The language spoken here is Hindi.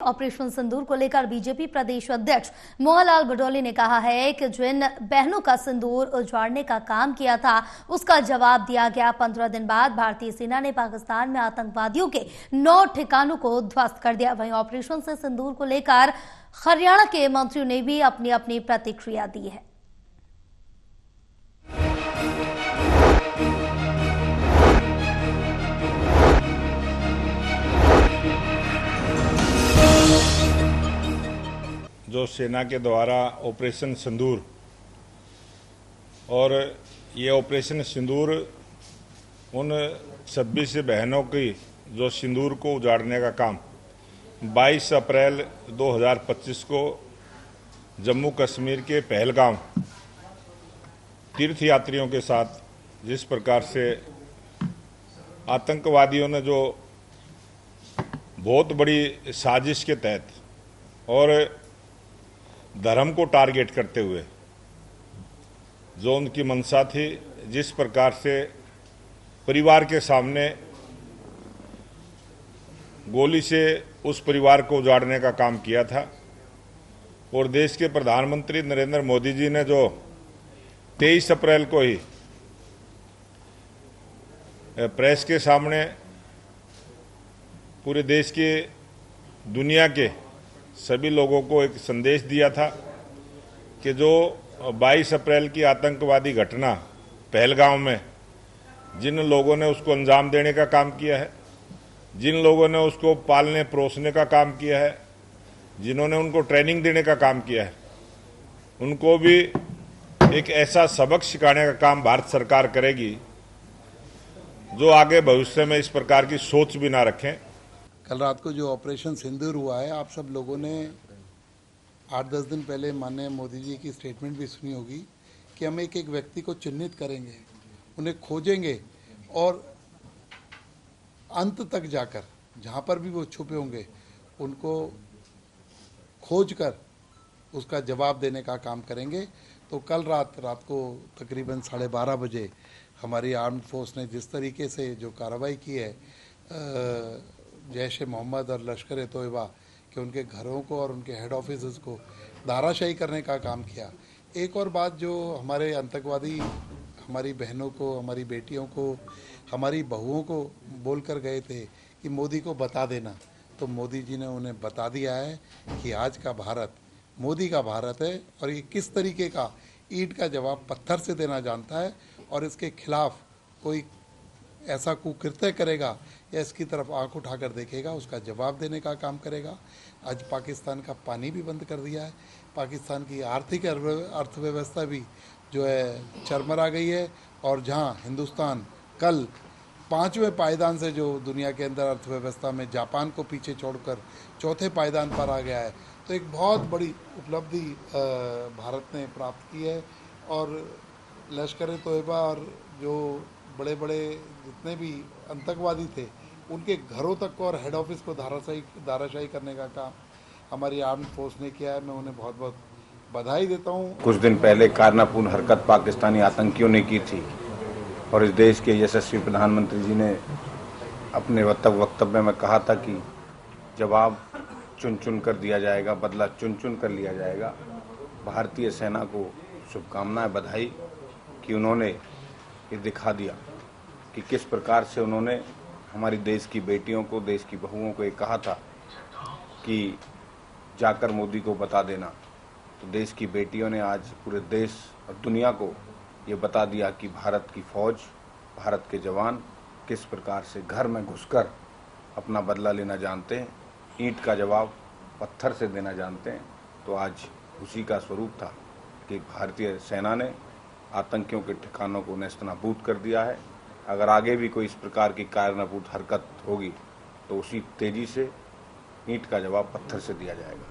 ऑपरेशन सिंदूर को लेकर बीजेपी प्रदेश अध्यक्ष मोहनलाल बडोली ने कहा है कि जिन बहनों का सिंदूर उजाड़ने का काम किया था उसका जवाब दिया गया। 15 दिन बाद भारतीय सेना ने पाकिस्तान में आतंकवादियों के 9 ठिकानों को ध्वस्त कर दिया। वहीं ऑपरेशन से सिंदूर को लेकर हरियाणा के मंत्रियों ने भी अपनी अपनी प्रतिक्रिया दी है। जो सेना के द्वारा ऑपरेशन सिंदूर और ये ऑपरेशन सिंदूर उन 26 बहनों की जो सिंदूर को उजाड़ने का काम 22 अप्रैल 2025 को जम्मू कश्मीर के पहलगाम तीर्थ यात्रियों के साथ जिस प्रकार से आतंकवादियों ने जो बहुत बड़ी साजिश के तहत और धर्म को टारगेट करते हुए जो उनकी मंशा थी, जिस प्रकार से परिवार के सामने गोली से उस परिवार को उजाड़ने का काम किया था और देश के प्रधानमंत्री नरेंद्र मोदी जी ने जो 23 अप्रैल को ही प्रेस के सामने पूरे देश के दुनिया के सभी लोगों को एक संदेश दिया था कि जो 22 अप्रैल की आतंकवादी घटना पहलगाम में जिन लोगों ने उसको अंजाम देने का काम किया है, जिन लोगों ने उसको पालने परोसने का काम किया है, जिन्होंने उनको ट्रेनिंग देने का काम किया है, उनको भी एक ऐसा सबक सिखाने का काम भारत सरकार करेगी जो आगे भविष्य में इस प्रकार की सोच भी ना रखें। कल रात को जो ऑपरेशन सिंदूर हुआ है, आप सब लोगों ने 8-10 दिन पहले माननीय मोदी जी की स्टेटमेंट भी सुनी होगी कि हम एक एक व्यक्ति को चिन्हित करेंगे, उन्हें खोजेंगे और अंत तक जाकर जहाँ पर भी वो छुपे होंगे उनको खोज कर उसका जवाब देने का काम करेंगे। तो कल रात को तकरीबन 12:30 बजे हमारी आर्म्ड फोर्स ने जिस तरीके से जो कार्रवाई की है जैश ए मोहम्मद और लश्कर ए तोयबा के उनके घरों को और उनके हेड ऑफिस को धाराशाही करने का काम किया। एक और बात, जो हमारे आतंकवादी हमारी बहनों को, हमारी बेटियों को, हमारी बहुओं को बोलकर गए थे कि मोदी को बता देना, तो मोदी जी ने उन्हें बता दिया है कि आज का भारत मोदी का भारत है और ये किस तरीके का ईंट का जवाब पत्थर से देना जानता है और इसके खिलाफ कोई ऐसा कुकृत्य करेगा या इसकी तरफ आंख उठाकर देखेगा, उसका जवाब देने का काम करेगा। आज पाकिस्तान का पानी भी बंद कर दिया है, पाकिस्तान की आर्थिक अर्थव्यवस्था भी जो है चरमरा गई है और जहां हिंदुस्तान कल 5वें पायदान से जो दुनिया के अंदर अर्थव्यवस्था में जापान को पीछे छोड़कर 4थे पायदान पर आ गया है, तो एक बहुत बड़ी उपलब्धि भारत ने प्राप्त की है। और लश्कर ए तोयबा और जो बड़े बड़े जितने भी आतंकवादी थे उनके घरों तक को और हेड ऑफिस को धाराशाही करने का काम हमारी आर्म्ड फोर्स ने किया है। मैं उन्हें बहुत बहुत बधाई देता हूं। कुछ दिन पहले कायरनापूर्ण हरकत पाकिस्तानी आतंकियों ने की थी और इस देश के यशस्वी प्रधानमंत्री जी ने अपने वक्तव्य में कहा था कि जवाब चुन चुन कर दिया जाएगा, बदला चुन चुन कर लिया जाएगा। भारतीय सेना को शुभकामनाएं, बधाई कि उन्होंने ये दिखा दिया कि किस प्रकार से उन्होंने हमारी देश की बेटियों को, देश की बहुओं को ये कहा था कि जाकर मोदी को बता देना। तो देश की बेटियों ने आज पूरे देश और दुनिया को ये बता दिया कि भारत की फौज, भारत के जवान किस प्रकार से घर में घुसकर अपना बदला लेना जानते हैं, ईंट का जवाब पत्थर से देना जानते हैं। तो आज उसी का स्वरूप था कि भारतीय सेना ने आतंकियों के ठिकानों को नेस्तनाबूद कर दिया है। अगर आगे भी कोई इस प्रकार की कायरनापूर्ण हरकत होगी तो उसी तेजी से ईंट का जवाब पत्थर से दिया जाएगा।